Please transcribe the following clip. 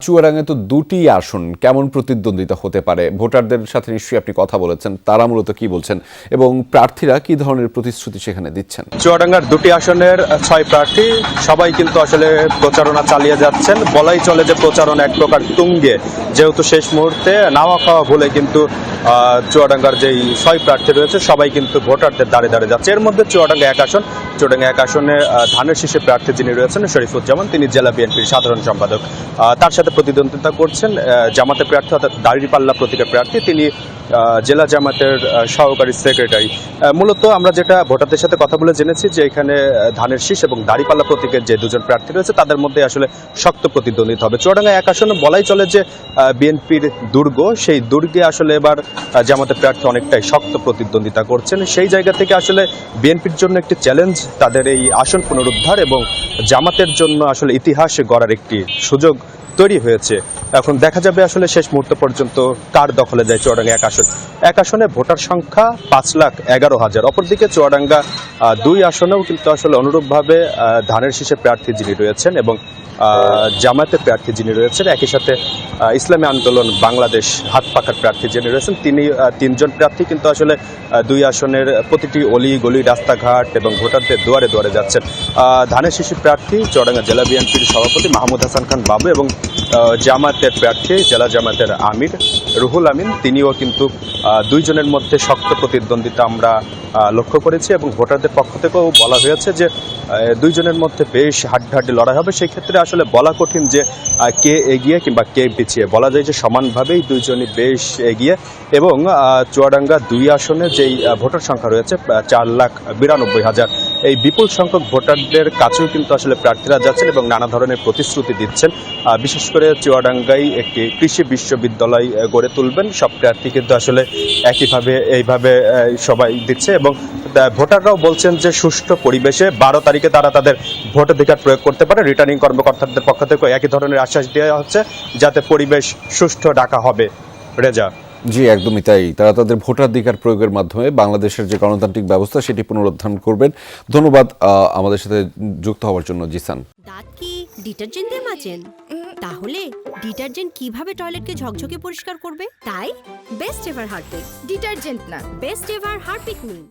চুয়াডাঙ্গায় তো দুটি আসন, কেমন প্রতিদ্বন্দ্বিতা হতে পারে? ভোটারদের সাথে নিশ্চয়ই আপনি কথা বলেছেন, তারা মূলত কি বলছেন এবং প্রার্থীরা কি ধরনের প্রতিশ্রুতি সেখানে দিচ্ছেন? চুয়াডাঙ্গার দুটি আসনের 6 প্রার্থী সবাই কিন্তু আসলে প্রচারণা চালিয়ে যাচ্ছেন। বলাই চলে যে প্রচারণা এক প্রকার তুঙ্গে, যেহেতু শেষ মুহূর্তে নাওয়া খাওয়া ভুলে কিন্তু চুয়াডাঙ্গার যেই 6 প্রার্থী রয়েছে সবাই কিন্তু ভোটারদের দাঁড়ে দাঁড়ে যাচ্ছে। এর মধ্যে চুয়াডাঙ্গা এক আসনে ধানের শীষে প্রার্থী যিনি রয়েছেন শরীফুজ্জামান, তিনি জেলা বিএনপির সাধারণ সম্পাদক। তার সাথে প্রতিদ্বন্দ্বিতা করছেন জামাতের প্রার্থী অর্থাৎ দাঁড়িপাল্লা প্রতীকের প্রার্থী, তিনি জেলা জামাতের সহকারী সেক্রেটারি। মূলত আমরা যেটা ভোটারদের সাথে কথা বলে জেনেছি যে এখানে ধানের শীষ এবং দাঁড়িপাল্লা প্রতীকের যে দুজন প্রার্থী রয়েছে তাদের মধ্যে আসলে শক্ত প্রতিদ্বন্দ্বিতা হবে। চুয়াডাঙ্গা এক আসনে বলাই চলে যে বিএনপির দুর্গ, সেই দুর্গে আসলে এবার জামাতের প্রার্থী অনেকটাই শক্ত প্রতিদ্বন্দ্বিতা করছেন। সেই জায়গা থেকে আসলে বিএনপির জন্য একটি চ্যালেঞ্জ তাদের এই আসন পুনরুদ্ধার, এবং জামাতের জন্য আসলে ইতিহাস গড়ার একটি সুযোগ তৈরি হয়েছে। এখন দেখা যাবে আসলে শেষ মুহূর্ত পর্যন্ত কার দখলে যায় চুয়াডাঙ্গা এক আসনে ভোটার সংখ্যা 5,11,000। অপরদিকে চুয়াডাঙ্গা 2 আসনেও কিন্তু আসলে অনুরূপভাবে ধানের শীষে প্রার্থী যিনি রয়েছেন এবং জামায়াতের প্রার্থী যিনি রয়েছেন, একই সাথে ইসলামী আন্দোলন বাংলাদেশ হাত পাখার প্রার্থী যিনি রয়েছেন, তিনি 3 জন প্রার্থী কিন্তু আসলে 2 আসনের প্রতিটি অলি গলি রাস্তাঘাট এবং ভোটারদের দুয়ারে দুয়ারে যাচ্ছেন। ধানের শীষে প্রার্থী চুয়াডাঙ্গা জেলা বিএনপির সভাপতি মাহমুদ হাসান খান বাবু এবং জামায়াতের প্রার্থী জেলা জামায়াতের আমির রুহুল আমিন, তিনিও কিন্তু 2 জনের মধ্যে শক্ত প্রতিদ্বন্দ্বিতা আমরা লক্ষ্য করেছি এবং ভোটারদের পক্ষ থেকেও বলা হয়েছে যে 2 জনের মধ্যে বেশ হাড্ডাহাড্ডি লড়াই হবে। সেই ক্ষেত্রে আসলে বলা কঠিন যে কে এগিয়ে কিংবা কে পিছিয়ে। বলা যায় যে সমানভাবেই 2 জনই বেশ এগিয়ে, এবং চুয়াডাঙ্গা 2 আসনে যেই ভোটার সংখ্যা রয়েছে 4,92,000, এই বিপুল সংখ্যক ভোটারদের কাছেও কিন্তু আসলে প্রার্থীরা যাচ্ছেন এবং নানা ধরনের প্রতিশ্রুতি দিচ্ছেন। বিশেষ করে চুয়াডাঙ্গায় একটি কৃষি বিশ্ববিদ্যালয় গড়ে তুলবেন, সব প্রার্থী কিন্তু আসলে এইভাবে সবাই দিচ্ছে এবং ভোটাররাও বলছেন যে সুষ্ঠু পরিবেশে 12 তারিখে তারা তাদের ভোটাধিকার প্রয়োগ করতে পারে। রিটার্নিং কর্মকর্তাদের পক্ষ থেকে একই ধরনের আশ্বাস দেওয়া হচ্ছে যাতে পরিবেশ সুষ্ঠু রাখা হবে। রেজা, জি, একদমই তাই। তারা তাদের ভোটাধিকার প্রয়োগের মাধ্যমে বাংলাদেশের যে গণতান্ত্রিক ব্যবস্থা সেটি পুনরুদ্ধার করবেন। ধন্যবাদ আমাদের সাথে যুক্ত হওয়ার জন্য জিসান। দাঁত কি ডিটারজেন্ট দিয়ে মাজেন? তাহলে ডিটারজেন্ট কিভাবে টয়লেটকে ঝকঝকে পরিষ্কার করবে? তাই বেস্ট এভার হারপিক। ডিটারজেন্ট না, বেস্ট এভার হারপিক নিন।